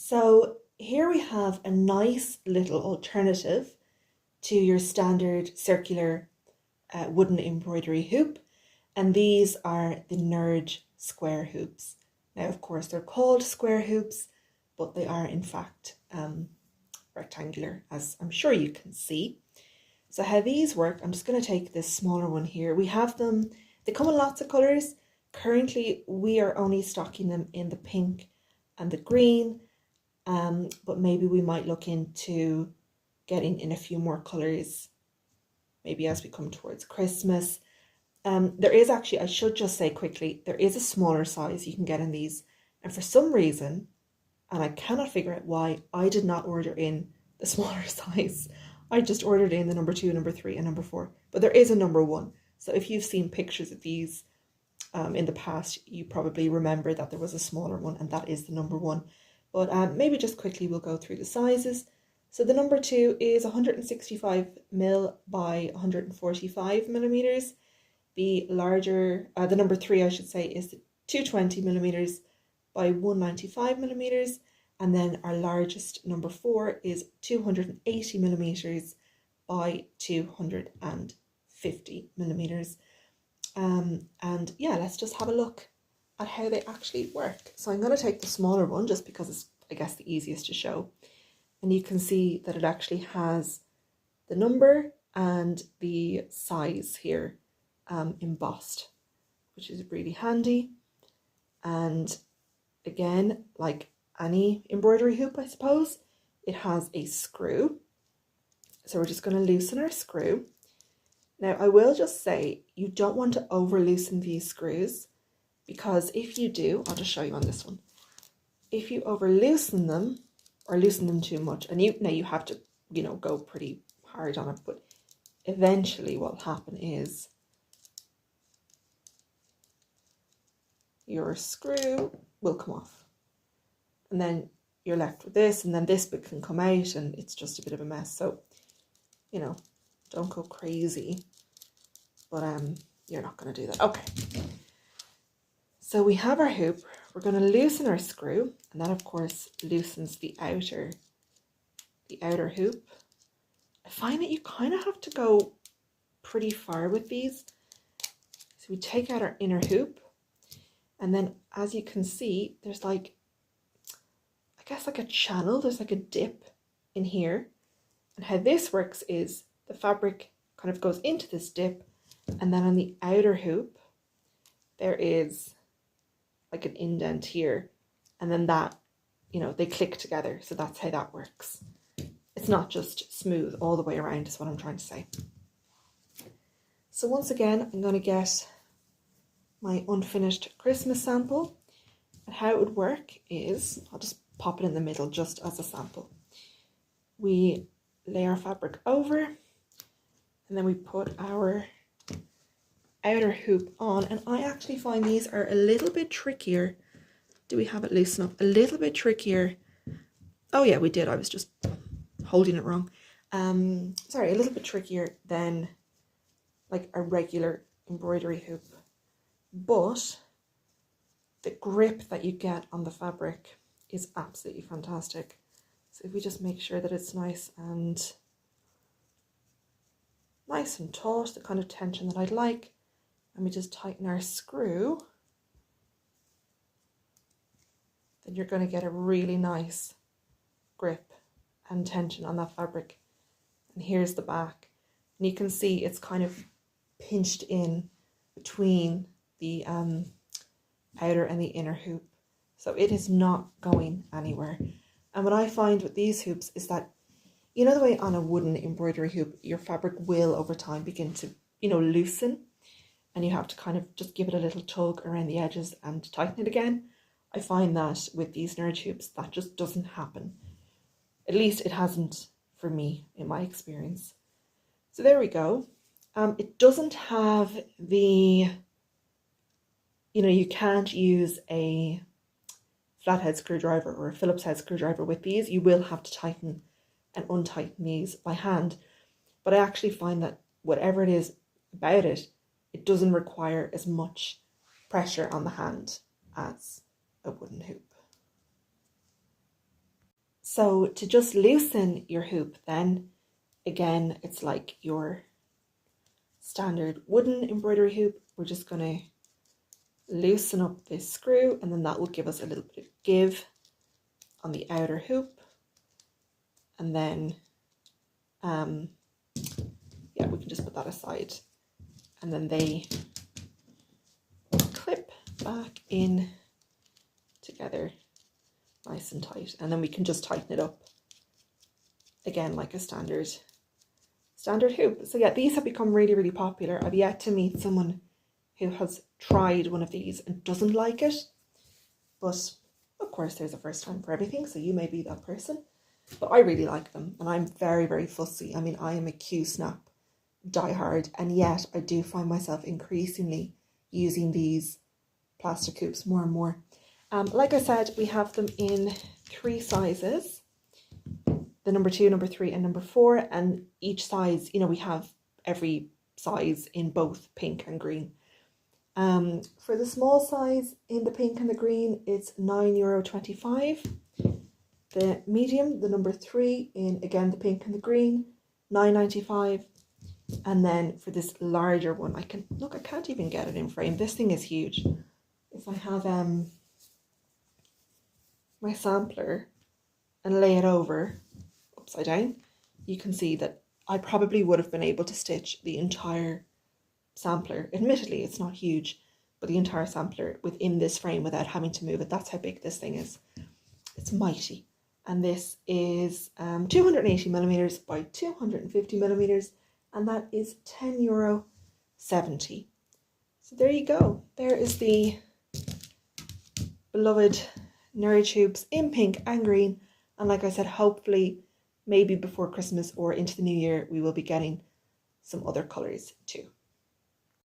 So here we have a nice little alternative to your standard circular wooden embroidery hoop, and these are the Nurge square hoops. Now, of course, they're called square hoops, but they are in fact rectangular, as I'm sure you can see. So how these work, I'm just going to take this smaller one here. We have them, they come in lots of colours. Currently, we are only stocking them in the pink and the green, but maybe we might look into getting in a few more colours, maybe as we come towards Christmas. There is actually, I should just say quickly, there is a smaller size you can get in these. And for some reason, and I cannot figure out why, I did not order in the smaller size. I just ordered in the number 2, number 3, and number 4. But there is a number 1. So if you've seen pictures of these in the past, you probably remember that there was a smaller one, and that is the number 1. But maybe just quickly we'll go through the sizes. So the number 2 is 165mm by 145mm. The larger, the number 3 I should say, is 220mm by 195mm. And then our largest number 4 is 280mm by 250mm. And yeah, let's just have a look at how they actually work. So I'm going to take the smaller one just because it's, I guess, the easiest to show. And you can see that it actually has the number and the size here embossed, which is really handy. And again, like any embroidery hoop, I suppose, it has a screw. So we're just going to loosen our screw. Now, I will just say you don't want to over loosen these screws, because if you do, I'll just show you on this one. If you over loosen them or loosen them too much, and now you have to, go pretty hard on it, but eventually what will happen is your screw will come off. And then you're left with this, and then this bit can come out, and it's just a bit of a mess. So, don't go crazy, but you're not going to do that. Okay. So we have our hoop. We're going to loosen our screw, and that of course loosens the outer hoop. I find that you kind of have to go pretty far with these. So we take out our inner hoop, and then as you can see, there's like, I guess like a channel, there's like a dip in here. And how this works is the fabric kind of goes into this dip, and then on the outer hoop, there is like an indent here. And then that, they click together. So that's how that works. It's not just smooth all the way around is what I'm trying to say. So once again, I'm going to get my unfinished Christmas sample. And how it would work is, I'll just pop it in the middle just as a sample. We lay our fabric over, and then we put our outer hoop on. And I actually find these are a little bit trickier. Do we have it loose enough? A little bit trickier. Oh yeah, we did. I was just holding it wrong. Sorry, a little bit trickier than like a regular embroidery hoop. But the grip that you get on the fabric is absolutely fantastic. So if we just make sure that it's nice and taut, the kind of tension that I'd like, and we just tighten our screw, then you're going to get a really nice grip and tension on that fabric. And here's the back, and you can see it's kind of pinched in between the outer and the inner hoop, so it is not going anywhere. And what I find with these hoops is that, the way on a wooden embroidery hoop, your fabric will over time begin to, loosen, and you have to kind of just give it a little tug around the edges and tighten it again. I find that with these Nurge hoops, that just doesn't happen. At least it hasn't for me in my experience. So there we go. It doesn't have the, you can't use a flathead screwdriver or a Phillips head screwdriver with these. You will have to tighten and untighten these by hand. But I actually find that whatever it is about it, it doesn't require as much pressure on the hand as a wooden hoop. So to just loosen your hoop then, again, it's like your standard wooden embroidery hoop. We're just going to loosen up this screw, and then that will give us a little bit of give on the outer hoop. And then, yeah, we can just put that aside. And then they clip back in together nice and tight. And then we can just tighten it up again like a standard hoop. So yeah, these have become really, really popular. I've yet to meet someone who has tried one of these and doesn't like it. But of course, there's a first time for everything, so you may be that person. But I really like them, and I'm very, very fussy. I mean, I am a Q-snap diehard, and yet I do find myself increasingly using these plastic hoops more and more. Like I said, we have them in 3 sizes. The number 2, number 3, and number 4, and each size, you know, we have every size in both pink and green. For the small size in the pink and the green, it's €9.25. The medium, the number 3 in, again, the pink and the green, $9.95. And then for this larger one, I can't even get it in frame. This thing is huge. If I have my sampler and lay it over upside down, you can see that I probably would have been able to stitch the entire sampler. Admittedly, it's not huge, but the entire sampler within this frame without having to move it. That's how big this thing is. It's mighty. And this is 280 millimeters by 250 millimeters, and that is €10.70. So there you go. There is the beloved Nurge hoops in pink and green. And like I said, hopefully maybe before Christmas or into the new year, we will be getting some other colours too.